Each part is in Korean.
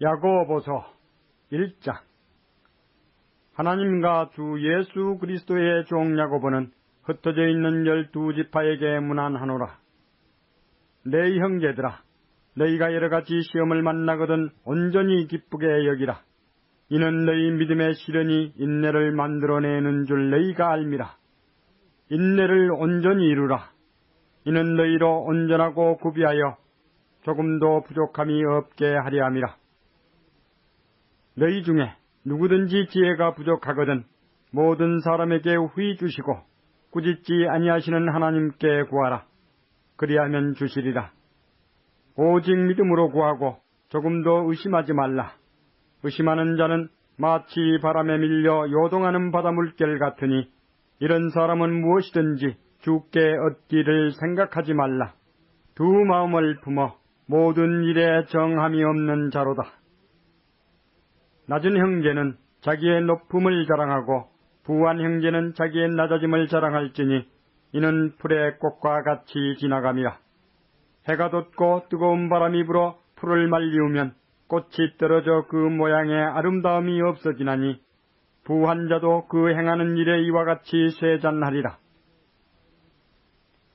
야고보서 1장. 하나님과 주 예수 그리스도의 종 야고보는 흩어져 있는 12지파에게 문안하노라. 내 형제들아, 너희가 여러가지 시험을 만나거든 온전히 기쁘게 여기라. 이는 너희 믿음의 시련이 인내를 만들어내는 줄 너희가 알미라. 인내를 온전히 이루라. 이는 너희로 온전하고 구비하여 조금도 부족함이 없게 하려 함이라. 너희 중에 누구든지 지혜가 부족하거든 모든 사람에게 후히 주시고 꾸짖지 아니하시는 하나님께 구하라. 그리하면 주시리라. 오직 믿음으로 구하고 조금도 의심하지 말라. 의심하는 자는 마치 바람에 밀려 요동하는 바다 물결 같으니 이런 사람은 무엇이든지 주께 얻기를 생각하지 말라. 두 마음을 품어 모든 일에 정함이 없는 자로다. 낮은 형제는 자기의 높음을 자랑하고 부한 형제는 자기의 낮아짐을 자랑할지니 이는 풀의 꽃과 같이 지나감이라. 해가 돋고 뜨거운 바람이 불어 풀을 말리우면 꽃이 떨어져 그 모양의 아름다움이 없어지나니 부한 자도 그 행하는 일에 이와 같이 쇠잔하리라.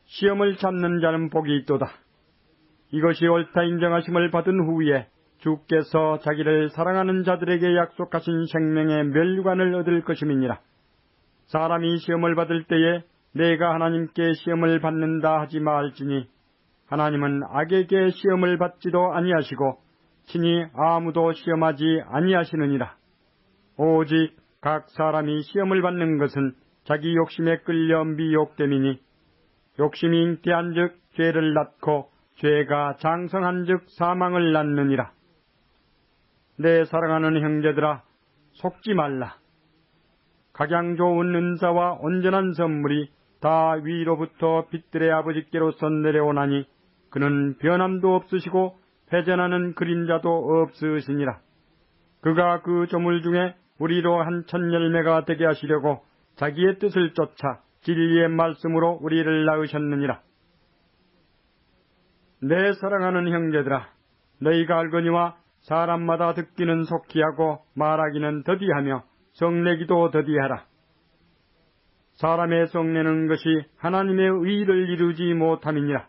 시험을 참는 자는 복이 있도다. 이것이 옳다 인정하심을 받은 후에 주께서 자기를 사랑하는 자들에게 약속하신 생명의 멸류관을 얻을 것임이니라. 사람이 시험을 받을 때에 내가 하나님께 시험을 받는다 하지 말지니 하나님은 악에게 시험을 받지도 아니하시고 친히 아무도 시험하지 아니하시느니라. 오직 각 사람이 시험을 받는 것은 자기 욕심에 끌려 미혹됨이니 욕심이 잉태한즉 죄를 낳고 죄가 장성한즉 사망을 낳느니라. 내 사랑하는 형제들아, 속지 말라. 각양 좋은 은사와 온전한 선물이 다 위로부터 빛들의 아버지께로서 내려오나니 그는 변함도 없으시고 패전하는 그림자도 없으시니라. 그가 그 조물 중에 우리로 한 천 열매가 되게 하시려고 자기의 뜻을 쫓아 진리의 말씀으로 우리를 낳으셨느니라. 내 사랑하는 형제들아, 너희가 알거니와 사람마다 듣기는 속히 하고 말하기는 더디하며 성내기도 더디하라. 사람의 성내는 것이 하나님의 의를 이루지 못함이니라.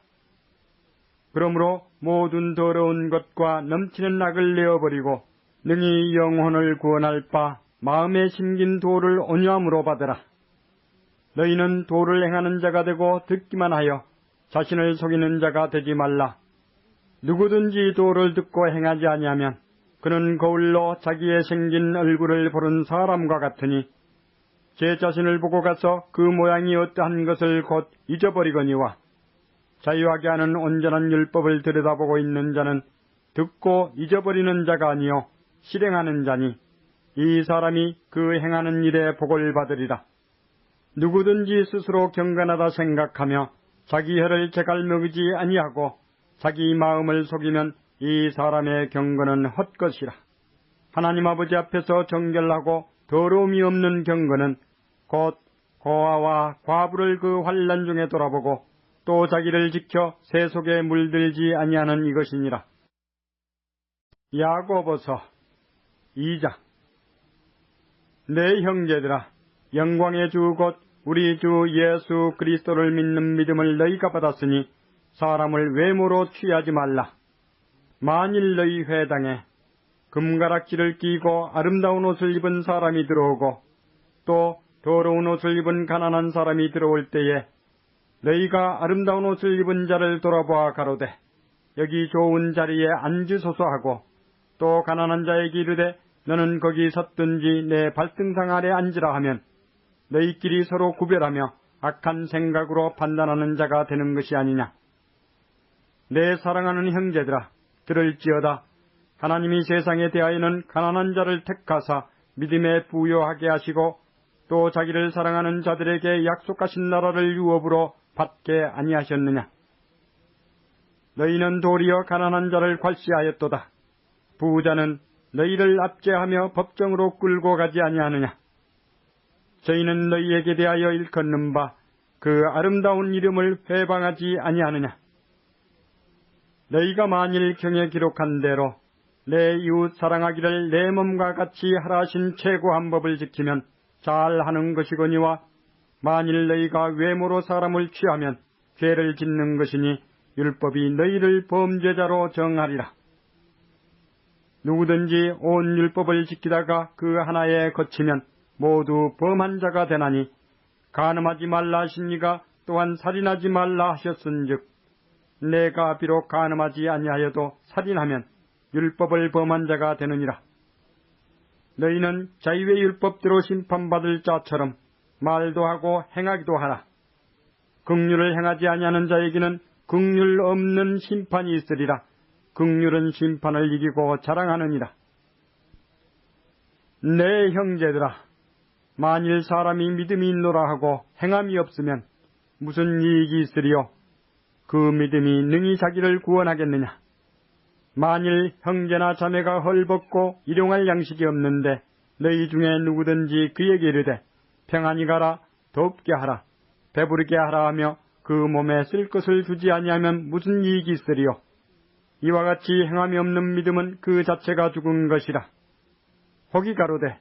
그러므로 모든 더러운 것과 넘치는 악을 내어버리고 능히 영혼을 구원할 바 마음에 심긴 도를 온유함으로 받으라. 너희는 도를 행하는 자가 되고 듣기만 하여 자신을 속이는 자가 되지 말라. 누구든지 도를 듣고 행하지 아니하면 그는 거울로 자기의 생긴 얼굴을 보는 사람과 같으니 제 자신을 보고 가서 그 모양이 어떠한 것을 곧 잊어버리거니와 자유하게 하는 온전한 율법을 들여다보고 있는 자는 듣고 잊어버리는 자가 아니요 실행하는 자니 이 사람이 그 행하는 일에 복을 받으리라. 누구든지 스스로 경건하다 생각하며 자기 혀를 제갈먹이지 아니하고 자기 마음을 속이면 이 사람의 경건은 헛것이라. 하나님 아버지 앞에서 정결하고 더러움이 없는 경건은 곧 고아와 과부를 그 환난 중에 돌아보고 또 자기를 지켜 새 속에 물들지 아니하는 이것이니라. 야고보서 2장. 내 형제들아, 영광의 주 곧 우리 주 예수 그리스도를 믿는 믿음을 너희가 받았으니 사람을 외모로 취하지 말라. 만일 너희 회당에 금가락지를 끼고 아름다운 옷을 입은 사람이 들어오고 또 더러운 옷을 입은 가난한 사람이 들어올 때에 너희가 아름다운 옷을 입은 자를 돌아보아 가로되 여기 좋은 자리에 앉으소서 하고 또 가난한 자에게 이르되 너는 거기 섰든지 내 발등상 아래 앉으라 하면 너희끼리 서로 구별하며 악한 생각으로 판단하는 자가 되는 것이 아니냐. 내 사랑하는 형제들아, 들을지어다. 하나님이 세상에 대하여는 가난한 자를 택하사 믿음에 부요하게 하시고 또 자기를 사랑하는 자들에게 약속하신 나라를 유업으로 받게 아니하셨느냐. 너희는 도리어 가난한 자를 괄시하였도다. 부자는 너희를 압제하며 법정으로 끌고 가지 아니하느냐. 저희는 너희에게 대하여 일컫는 바 그 아름다운 이름을 회방하지 아니하느냐. 너희가 만일 경에 기록한 대로 내 이웃 사랑하기를 내 몸과 같이 하라 하신 최고한 법을 지키면 잘하는 것이거니와 만일 너희가 외모로 사람을 취하면 죄를 짓는 것이니 율법이 너희를 범죄자로 정하리라. 누구든지 온 율법을 지키다가 그 하나에 거치면 모두 범한 자가 되나니 간음하지 말라 하시니가 또한 살인하지 말라 하셨은즉 내가 비록 간음하지 아니하여도 살인하면 율법을 범한 자가 되느니라. 너희는 자유의 율법대로 심판받을 자처럼 말도 하고 행하기도 하라. 긍휼을 행하지 아니하는 자에게는 긍휼 없는 심판이 있으리라. 긍휼은 심판을 이기고 자랑하느니라. 내 형제들아, 만일 사람이 믿음이 있노라 하고 행함이 없으면 무슨 이익이 있으리요? 그 믿음이 능히 자기를 구원하겠느냐? 만일 형제나 자매가 헐벗고 일용할 양식이 없는데 너희 중에 누구든지 그에게 이르되 평안히 가라, 덥게 하라, 배부르게 하라 하며 그 몸에 쓸 것을 주지 아니하면 무슨 이익이 있으리요? 이와 같이 행함이 없는 믿음은 그 자체가 죽은 것이라. 혹이 가로되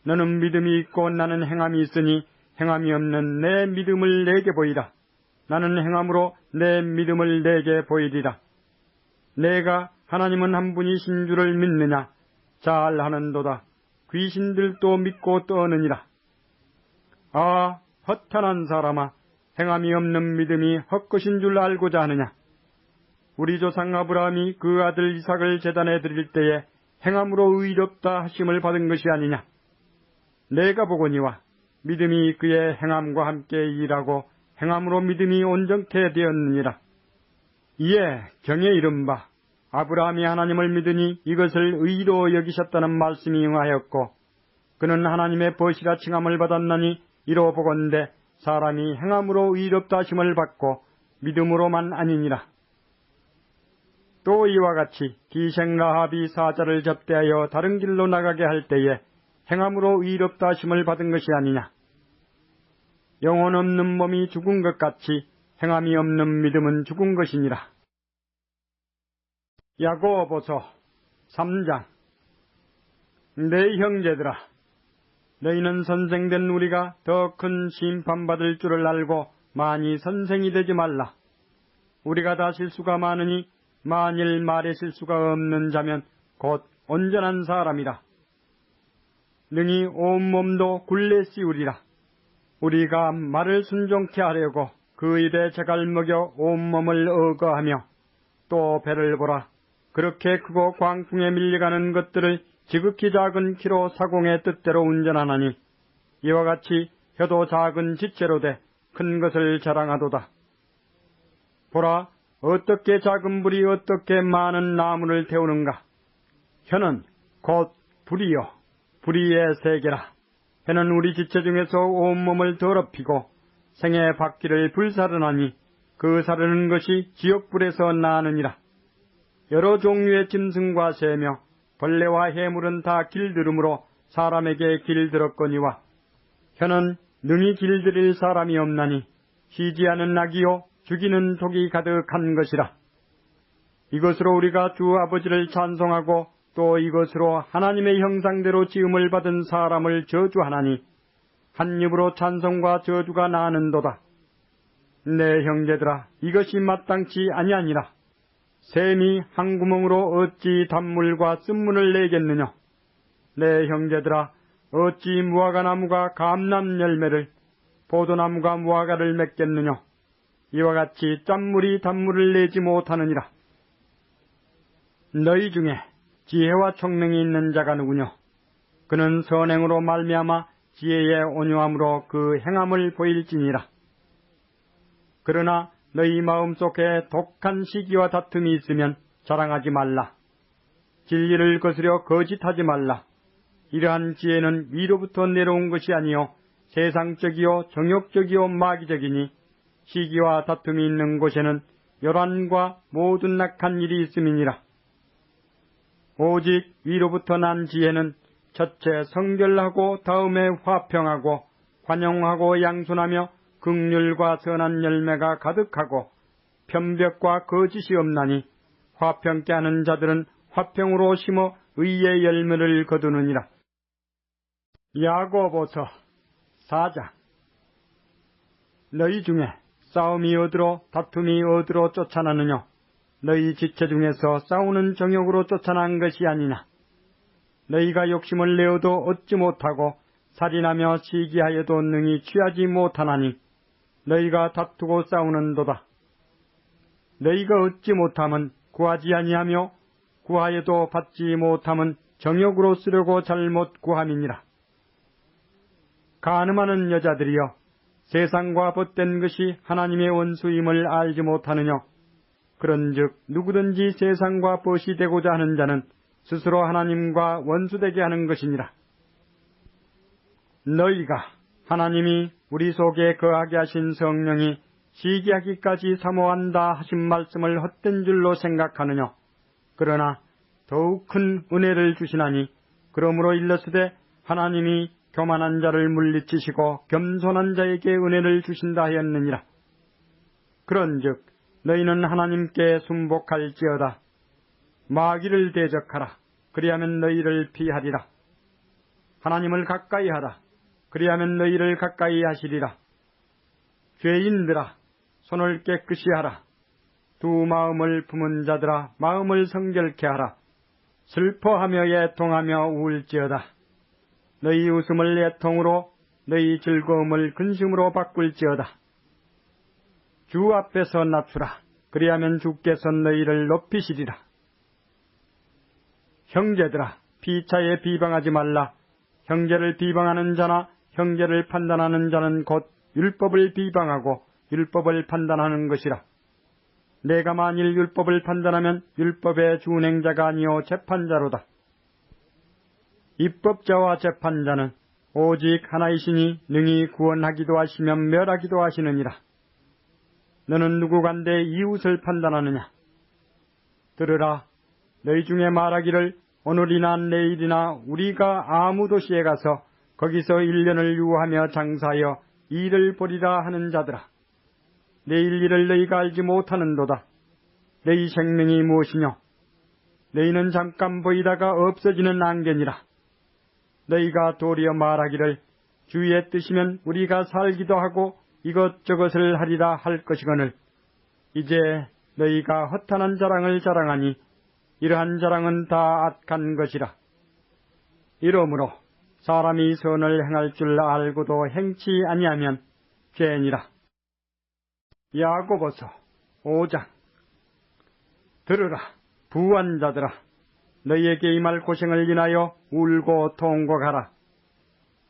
너는 믿음이 있고 나는 행함이 있으니 행함이 없는 내 믿음을 내게 보이라. 나는 행함으로 내 믿음을 내게 보이리라. 내가 하나님은 한 분이신 줄을 믿느냐? 잘하는도다. 귀신들도 믿고 떠느니라. 아, 허탄한 사람아, 행함이 없는 믿음이 헛것인 줄 알고자 하느냐? 우리 조상 아브라함이 그 아들 이삭을 제단에 드릴 때에 행함으로 의롭다 하심을 받은 것이 아니냐? 내가 보거니와 믿음이 그의 행함과 함께 일하고 행함으로 믿음이 온전케 되었느니라. 이에 경에 이른바 아브라함이 하나님을 믿으니 이것을 의로 여기셨다는 말씀이 응하였고 그는 하나님의 벗이라 칭함을 받았나니 이로 보건대 사람이 행함으로 의롭다 하심을 받고 믿음으로만 아니니라. 또 이와 같이 기생 라합이 사자를 접대하여 다른 길로 나가게 할 때에 행함으로 의롭다 하심을 받은 것이 아니냐. 영혼 없는 몸이 죽은 것 같이 행함이 없는 믿음은 죽은 것이니라. 야고보서 3장. 내 형제들아, 너희는 선생된 우리가 더 큰 심판받을 줄을 알고 많이 선생이 되지 말라. 우리가 다 실수가 많으니 만일 말에 실수가 없는 자면 곧 온전한 사람이라. 능히 온몸도 굴레 씌우리라. 우리가 말을 순종케 하려고 그 입에 재갈 먹여 온몸을 억어하며 또 배를 보라. 그렇게 크고 광풍에 밀려가는 것들을 지극히 작은 키로 사공의 뜻대로 운전하나니 이와 같이 혀도 작은 지체로 돼 큰 것을 자랑하도다. 보라, 어떻게 작은 불이 어떻게 많은 나무를 태우는가. 혀는 곧 불이요, 불의의 세계라. 혀는 우리 지체 중에서 온몸을 더럽히고 생의 바퀴를 불사르나니 그 사르는 것이 지옥불에서 나느니라. 여러 종류의 짐승과 새며 벌레와 해물은 다 길들음으로 사람에게 길들었거니와 혀는 능히 길들일 사람이 없나니 쉬지 않은 낙이요 죽이는 독이 가득한 것이라. 이것으로 우리가 주 아버지를 찬송하고 또 이것으로 하나님의 형상대로 지음을 받은 사람을 저주하나니 한 입으로 찬송과 저주가 나는도다. 내 형제들아, 이것이 마땅치 아니하니라. 샘이 한 구멍으로 어찌 단물과 쓴물을 내겠느냐. 내 형제들아, 어찌 무화과 나무가 감람 열매를, 포도나무가 무화과를 맺겠느냐. 이와 같이 짠물이 단물을 내지 못하느니라. 너희 중에 지혜와 총명이 있는 자가 누구냐. 그는 선행으로 말미암아 지혜의 온유함으로 그 행함을 보일지니라. 그러나 너희 마음속에 독한 시기와 다툼이 있으면 자랑하지 말라. 진리를 거스려 거짓하지 말라. 이러한 지혜는 위로부터 내려온 것이 아니요 세상적이요 정욕적이요 마귀적이니 시기와 다툼이 있는 곳에는 열환과 모든 악한 일이 있음이니라. 오직 위로부터 난 지혜는 첫째 성결하고 다음에 화평하고 관용하고 양순하며 긍휼과 선한 열매가 가득하고 편벽과 거짓이 없나니 화평케 하는 자들은 화평으로 심어 의의 열매를 거두느니라. 야고보서 4장. 너희 중에 싸움이 어디로 다툼이 어디로 쫓아나느냐? 너희 지체 중에서 싸우는 정욕으로 쫓아난 것이 아니냐? 너희가 욕심을 내어도 얻지 못하고 살인하며 시기하여도 능히 취하지 못하나니 너희가 다투고 싸우는도다. 너희가 얻지 못함은 구하지 아니하며 구하여도 받지 못함은 정욕으로 쓰려고 잘못 구함이니라. 간음하는 여자들이여, 세상과 벗된 것이 하나님의 원수임을 알지 못하느냐? 그런즉 누구든지 세상과 벗이 되고자 하는 자는 스스로 하나님과 원수되게 하는 것이니라. 너희가 하나님이 우리 속에 거하게 하신 성령이 시기하기까지 사모한다 하신 말씀을 헛된 줄로 생각하느냐? 그러나 더욱 큰 은혜를 주시나니 그러므로 일렀으되 하나님이 교만한 자를 물리치시고 겸손한 자에게 은혜를 주신다 하였느니라. 그런즉 너희는 하나님께 순복할지어다. 마귀를 대적하라. 그리하면 너희를 피하리라. 하나님을 가까이 하라. 그리하면 너희를 가까이 하시리라. 죄인들아, 손을 깨끗이 하라. 두 마음을 품은 자들아, 마음을 성결케 하라. 슬퍼하며 애통하며 울지어다. 너희 웃음을 애통으로, 너희 즐거움을 근심으로 바꿀지어다. 주 앞에서 낮추라. 그리하면 주께서 너희를 높이시리라. 형제들아, 피차에 비방하지 말라. 형제를 비방하는 자나 형제를 판단하는 자는 곧 율법을 비방하고 율법을 판단하는 것이라. 내가 만일 율법을 판단하면 율법의 준행자가 아니요 재판자로다. 입법자와 재판자는 오직 하나이시니 능히 구원하기도 하시며 멸하기도 하시느니라. 너는 누구간데 이웃을 판단하느냐? 들으라. 너희 중에 말하기를 오늘이나 내일이나 우리가 아무 도시에 가서 거기서 1년을 유하며 장사하여 일을 벌이라 하는 자들아. 내일 일을 너희가 알지 못하는도다. 너희 생명이 무엇이뇨? 너희는 잠깐 보이다가 없어지는 안개니라. 너희가 도리어 말하기를 주의 뜻이면 우리가 살기도 하고 이것저것을 하리라 할 것이거늘 이제 너희가 허탄한 자랑을 자랑하니 이러한 자랑은 다 악한 것이라. 이러므로 사람이 선을 행할 줄 알고도 행치 아니하면 죄니라. 야고보서 5장. 들으라, 부한 자들아. 너희에게 임할 고생을 인하여 울고 통곡하라.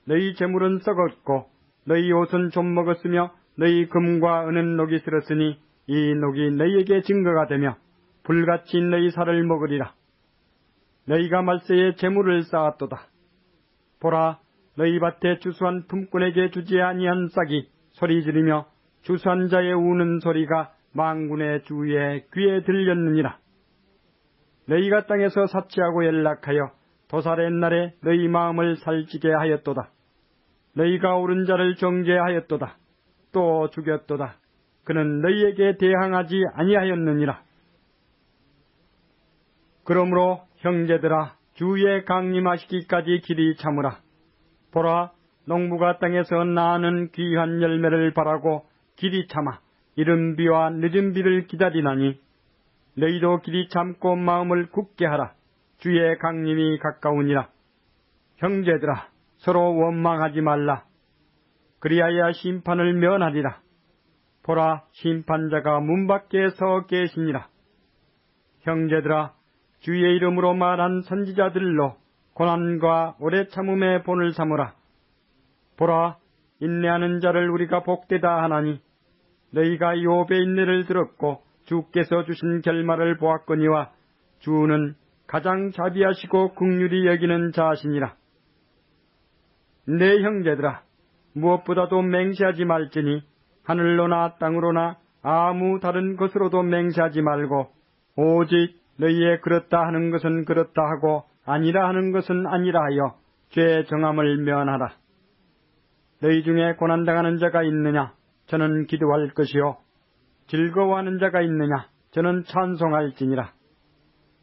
너희 재물은 썩었고 너희 옷은 좀 먹었으며 너희 금과 은은 녹이 슬었으니 이 녹이 너희에게 증거가 되며 불같이 너희 살을 먹으리라. 너희가 말세에 재물을 쌓았도다. 보라, 너희 밭에 주수한 품꾼에게 주지 아니한 싹이 소리 지르며 주수한 자의 우는 소리가 만군의 주의 귀에 들렸느니라. 너희가 땅에서 사치하고 연락하여 도살의 날에 너희 마음을 살찌게 하였도다. 너희가 옳은 자를 정죄하였도다. 또 죽였도다. 그는 너희에게 대항하지 아니하였느니라. 그러므로 형제들아, 주의 강림하시기까지 길이 참으라. 보라, 농부가 땅에서 나는 귀한 열매를 바라고 길이 참아 이른 비와 늦은 비를 기다리나니 너희도 길이 참고 마음을 굳게 하라. 주의 강림이 가까우니라. 형제들아, 서로 원망하지 말라. 그리하여 심판을 면하리라. 보라, 심판자가 문 밖에 서 계시니라. 형제들아, 주의 이름으로 말한 선지자들로 고난과 오래 참음의 본을 삼으라. 보라, 인내하는 자를 우리가 복되다 하나니 너희가 욥의 인내를 들었고 주께서 주신 결말을 보았거니와 주는 가장 자비하시고 긍휼히 여기는 자시니라. 내 형제들아, 무엇보다도 맹세하지 말지니 하늘로나 땅으로나 아무 다른 것으로도 맹세하지 말고 오직 너희의 그렇다 하는 것은 그렇다 하고 아니라 하는 것은 아니라 하여 죄 정함을 면하라. 너희 중에 고난당하는 자가 있느냐? 저는 기도할 것이요. 즐거워하는 자가 있느냐? 저는 찬송할지니라.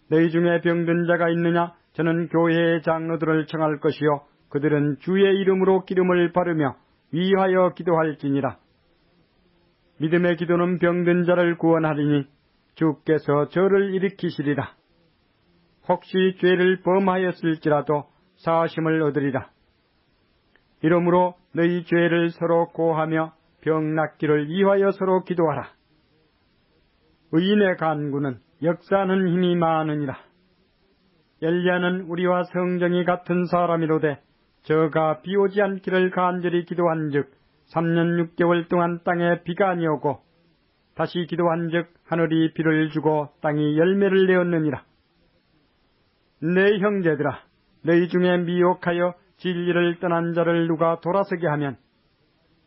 너희 중에 병든 자가 있느냐? 저는 교회의 장로들을 청할 것이요 그들은 주의 이름으로 기름을 바르며 위하여 기도할지니라. 믿음의 기도는 병든 자를 구원하리니 주께서 저를 일으키시리라. 혹시 죄를 범하였을지라도 사하심을 얻으리라. 이러므로 너희 죄를 서로 고하며 병 낫기를 위하여 서로 기도하라. 의인의 간구는 역사하는 힘이 많으니라. 엘리야는 우리와 성정이 같은 사람이로되 저가 비 오지 않기를 간절히 기도한즉 3년 6개월 동안 땅에 비가 아니오고 다시 기도한즉 하늘이 비를 주고 땅이 열매를 내었느니라. 내 형제들아, 너희 중에 미혹하여 진리를 떠난 자를 누가 돌아서게 하면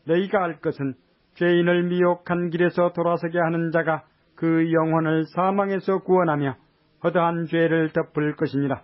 너희가 알 것은 죄인을 미혹한 길에서 돌아서게 하는 자가 그 영혼을 사망에서 구원하며 허다한 죄를 덮을 것이니라.